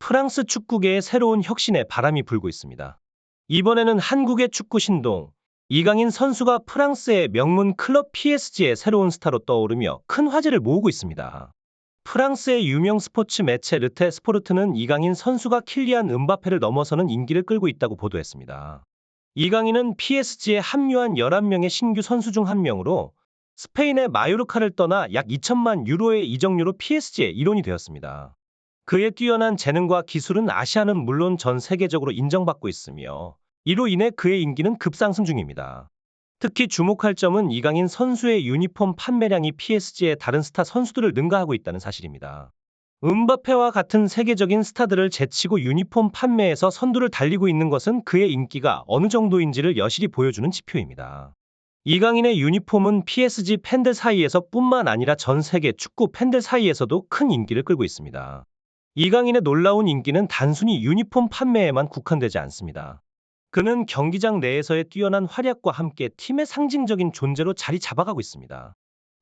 프랑스 축구계의 새로운 혁신의 바람이 불고 있습니다. 이번에는 한국의 축구 신동, 이강인 선수가 프랑스의 명문 클럽 PSG의 새로운 스타로 떠오르며 큰 화제를 모으고 있습니다. 프랑스의 유명 스포츠 매체 르테 스포르트는 이강인 선수가 킬리안 음바페를 넘어서는 인기를 끌고 있다고 보도했습니다. 이강인은 PSG에 합류한 11명의 신규 선수 중 한 명으로 스페인의 마요르카를 떠나 약 2천만 유로의 이적료로 PSG에 이론이 되었습니다. 그의 뛰어난 재능과 기술은 아시아는 물론 전 세계적으로 인정받고 있으며 이로 인해 그의 인기는 급상승 중입니다. 특히 주목할 점은 이강인 선수의 유니폼 판매량이 PSG의 다른 스타 선수들을 능가하고 있다는 사실입니다. 음바페와 같은 세계적인 스타들을 제치고 유니폼 판매에서 선두를 달리고 있는 것은 그의 인기가 어느 정도인지를 여실히 보여주는 지표입니다. 이강인의 유니폼은 PSG 팬들 사이에서 뿐만 아니라 전 세계 축구 팬들 사이에서도 큰 인기를 끌고 있습니다. 이강인의 놀라운 인기는 단순히 유니폼 판매에만 국한되지 않습니다. 그는 경기장 내에서의 뛰어난 활약과 함께 팀의 상징적인 존재로 자리 잡아가고 있습니다.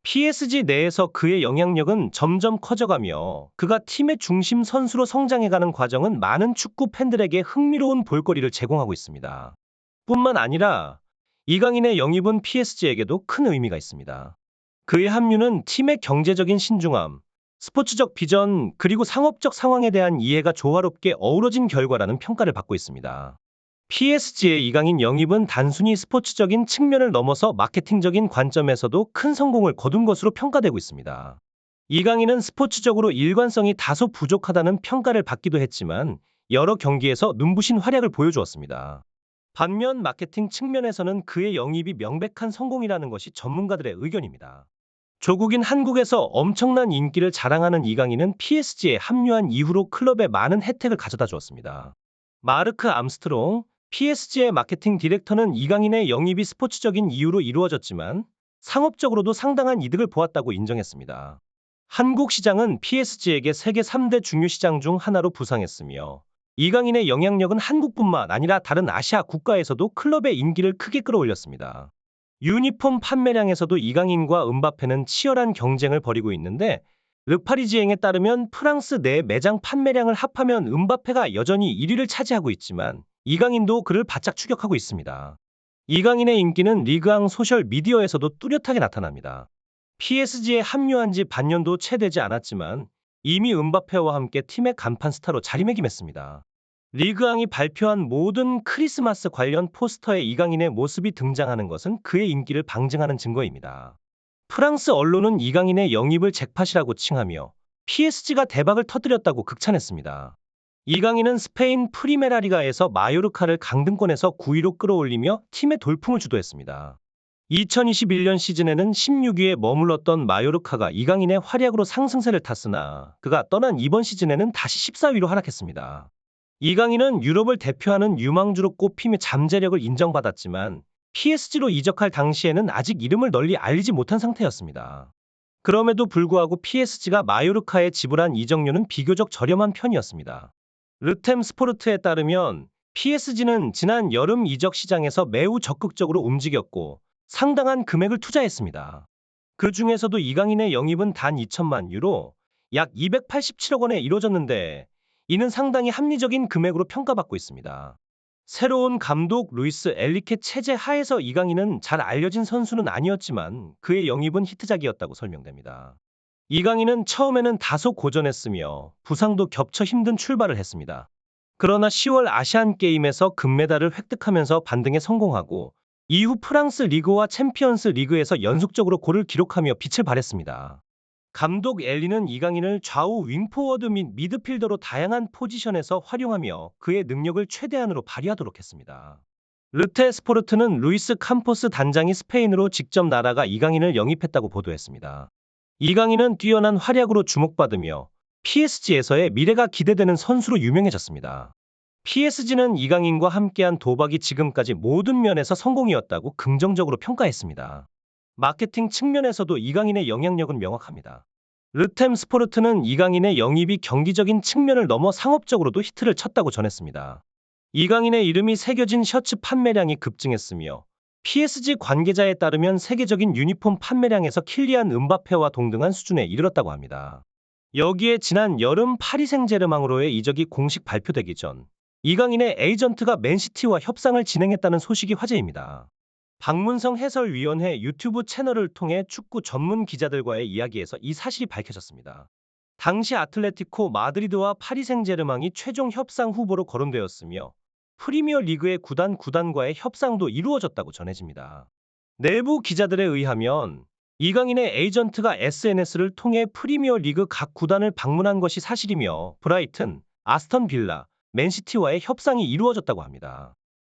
PSG 내에서 그의 영향력은 점점 커져가며 그가 팀의 중심 선수로 성장해가는 과정은 많은 축구 팬들에게 흥미로운 볼거리를 제공하고 있습니다. 뿐만 아니라 이강인의 영입은 PSG에게도 큰 의미가 있습니다. 그의 합류는 팀의 경제적인 신중함, 스포츠적 비전, 그리고 상업적 상황에 대한 이해가 조화롭게 어우러진 결과라는 평가를 받고 있습니다. PSG의 이강인 영입은 단순히 스포츠적인 측면을 넘어서 마케팅적인 관점에서도 큰 성공을 거둔 것으로 평가되고 있습니다. 이강인은 스포츠적으로 일관성이 다소 부족하다는 평가를 받기도 했지만 여러 경기에서 눈부신 활약을 보여주었습니다. 반면 마케팅 측면에서는 그의 영입이 명백한 성공이라는 것이 전문가들의 의견입니다. 조국인 한국에서 엄청난 인기를 자랑하는 이강인은 PSG에 합류한 이후로 클럽에 많은 혜택을 가져다 주었습니다. 마르크 암스트롱, PSG의 마케팅 디렉터는 이강인의 영입이 스포츠적인 이유로 이루어졌지만 상업적으로도 상당한 이득을 보았다고 인정했습니다. 한국 시장은 PSG에게 세계 3대 중요 시장 중 하나로 부상했으며 이강인의 영향력은 한국뿐만 아니라 다른 아시아 국가에서도 클럽의 인기를 크게 끌어올렸습니다. 유니폼 판매량에서도 이강인과 음바페는 치열한 경쟁을 벌이고 있는데 르파리지앵에 따르면 프랑스 내 매장 판매량을 합하면 음바페가 여전히 1위를 차지하고 있지만 이강인도 그를 바짝 추격하고 있습니다. 이강인의 인기는 리그앙 소셜 미디어에서도 뚜렷하게 나타납니다. PSG에 합류한 지 반년도 채 되지 않았지만 이미 음바페와 함께 팀의 간판 스타로 자리매김했습니다. 리그앙이 발표한 모든 크리스마스 관련 포스터에 이강인의 모습이 등장하는 것은 그의 인기를 방증하는 증거입니다. 프랑스 언론은 이강인의 영입을 잭팟이라고 칭하며 PSG가 대박을 터뜨렸다고 극찬했습니다. 이강인은 스페인 프리메라리가에서 마요르카를 강등권에서 9위로 끌어올리며 팀의 돌풍을 주도했습니다. 2021년 시즌에는 16위에 머물렀던 마요르카가 이강인의 활약으로 상승세를 탔으나 그가 떠난 이번 시즌에는 다시 14위로 하락했습니다. 이강인은 유럽을 대표하는 유망주로 꼽히며 잠재력을 인정받았지만 PSG로 이적할 당시에는 아직 이름을 널리 알리지 못한 상태였습니다. 그럼에도 불구하고 PSG가 마요르카에 지불한 이적료는 비교적 저렴한 편이었습니다. 르템 스포르트에 따르면 PSG는 지난 여름 이적 시장에서 매우 적극적으로 움직였고 상당한 금액을 투자했습니다. 그 중에서도 이강인의 영입은 단 2천만 유로, 약 287억 원에 이뤄졌는데 이는 상당히 합리적인 금액으로 평가받고 있습니다. 새로운 감독 루이스 엘리케 체제 하에서 이강인은 잘 알려진 선수는 아니었지만 그의 영입은 히트작이었다고 설명됩니다. 이강인은 처음에는 다소 고전했으며 부상도 겹쳐 힘든 출발을 했습니다. 그러나 10월 아시안게임에서 금메달을 획득하면서 반등에 성공하고 이후 프랑스 리그와 챔피언스 리그에서 연속적으로 골을 기록하며 빛을 발했습니다. 감독 엘리는 이강인을 좌우 윙포워드 및 미드필더로 다양한 포지션에서 활용하며 그의 능력을 최대한으로 발휘하도록 했습니다. 르테 스포르트는 루이스 캄포스 단장이 스페인으로 직접 날아가 이강인을 영입했다고 보도했습니다. 이강인은 뛰어난 활약으로 주목받으며 PSG에서의 미래가 기대되는 선수로 유명해졌습니다. PSG는 이강인과 함께한 도박이 지금까지 모든 면에서 성공이었다고 긍정적으로 평가했습니다. 마케팅 측면에서도 이강인의 영향력은 명확합니다. 르템 스포르트는 이강인의 영입이 경기적인 측면을 넘어 상업적으로도 히트를 쳤다고 전했습니다. 이강인의 이름이 새겨진 셔츠 판매량이 급증했으며 PSG 관계자에 따르면 세계적인 유니폼 판매량에서 킬리안 음바페와 동등한 수준에 이르렀다고 합니다. 여기에 지난 여름 파리 생제르맹으로의 이적이 공식 발표되기 전 이강인의 에이전트가 맨시티와 협상을 진행했다는 소식이 화제입니다. 박문성 해설위원회 유튜브 채널을 통해 축구 전문 기자들과의 이야기에서 이 사실이 밝혀졌습니다. 당시 아틀레티코 마드리드와 파리 생제르맹이 최종 협상 후보로 거론되었으며 프리미어 리그의 구단과의 협상도 이루어졌다고 전해집니다. 내부 기자들에 의하면 이강인의 에이전트가 SNS를 통해 프리미어 리그 각 구단을 방문한 것이 사실이며 브라이튼, 아스턴 빌라, 맨시티와의 협상이 이루어졌다고 합니다.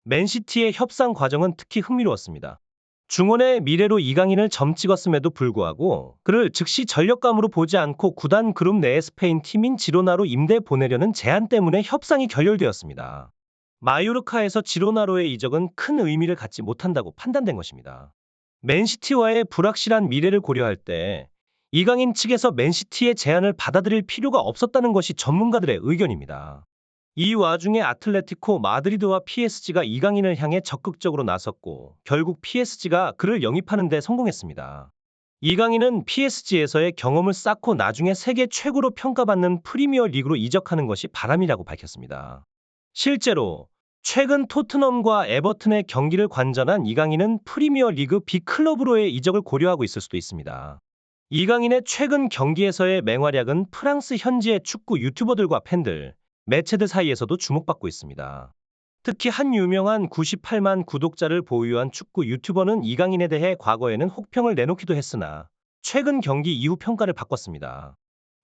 맨시티의 협상 과정은 특히 흥미로웠습니다. 중원의 미래로 이강인을 점찍었음에도 불구하고 그를 즉시 전력감으로 보지 않고 구단 그룹 내의 스페인 팀인 지로나로 임대 보내려는 제안 때문에 협상이 결렬되었습니다. 마요르카에서 지로나로의 이적은 큰 의미를 갖지 못한다고 판단된 것입니다. 맨시티와의 불확실한 미래를 고려할 때 이강인 측에서 맨시티의 제안을 받아들일 필요가 없었다는 것이 전문가들의 의견입니다. 이 와중에 아틀레티코 마드리드와 PSG가 이강인을 향해 적극적으로 나섰고 결국 PSG가 그를 영입하는 데 성공했습니다. 이강인은 PSG에서의 경험을 쌓고 나중에 세계 최고로 평가받는 프리미어 리그로 이적하는 것이 바람이라고 밝혔습니다. 실제로 최근 토트넘과 에버튼의 경기를 관전한 이강인은 프리미어 리그 B클럽으로의 이적을 고려하고 있을 수도 있습니다. 이강인의 최근 경기에서의 맹활약은 프랑스 현지의 축구 유튜버들과 팬들, 매체들 사이에서도 주목받고 있습니다. 특히 한 유명한 98만 구독자를 보유한 축구 유튜버는 이강인에 대해 과거에는 혹평을 내놓기도 했으나 최근 경기 이후 평가를 바꿨습니다.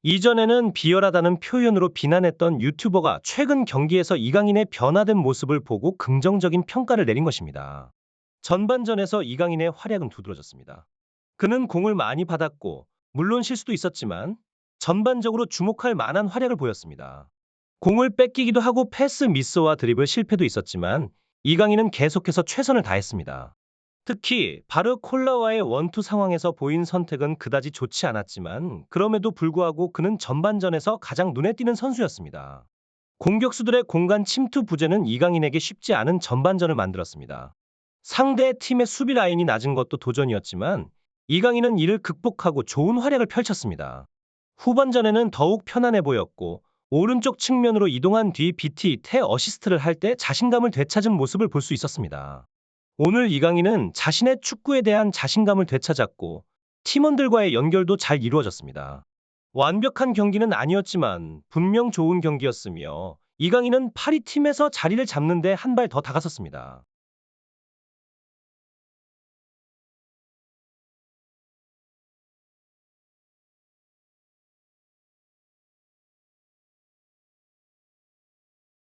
이전에는 비열하다는 표현으로 비난했던 유튜버가 최근 경기에서 이강인의 변화된 모습을 보고 긍정적인 평가를 내린 것입니다. 전반전에서 이강인의 활약은 두드러졌습니다. 그는 공을 많이 받았고 물론 실수도 있었지만 전반적으로 주목할 만한 활약을 보였습니다. 공을 뺏기기도 하고 패스 미스와 드리블 실패도 있었지만 이강인은 계속해서 최선을 다했습니다. 특히 바르콜라와의 원투 상황에서 보인 선택은 그다지 좋지 않았지만 그럼에도 불구하고 그는 전반전에서 가장 눈에 띄는 선수였습니다. 공격수들의 공간 침투 부재는 이강인에게 쉽지 않은 전반전을 만들었습니다. 상대 팀의 수비 라인이 낮은 것도 도전이었지만 이강인은 이를 극복하고 좋은 활약을 펼쳤습니다. 후반전에는 더욱 편안해 보였고 오른쪽 측면으로 이동한 뒤 BT 태 어시스트를 할 때 자신감을 되찾은 모습을 볼 수 있었습니다. 오늘 이강인은 자신의 축구에 대한 자신감을 되찾았고 팀원들과의 연결도 잘 이루어졌습니다. 완벽한 경기는 아니었지만 분명 좋은 경기였으며 이강인은 파리 팀에서 자리를 잡는 데 한 발 더 다가섰습니다.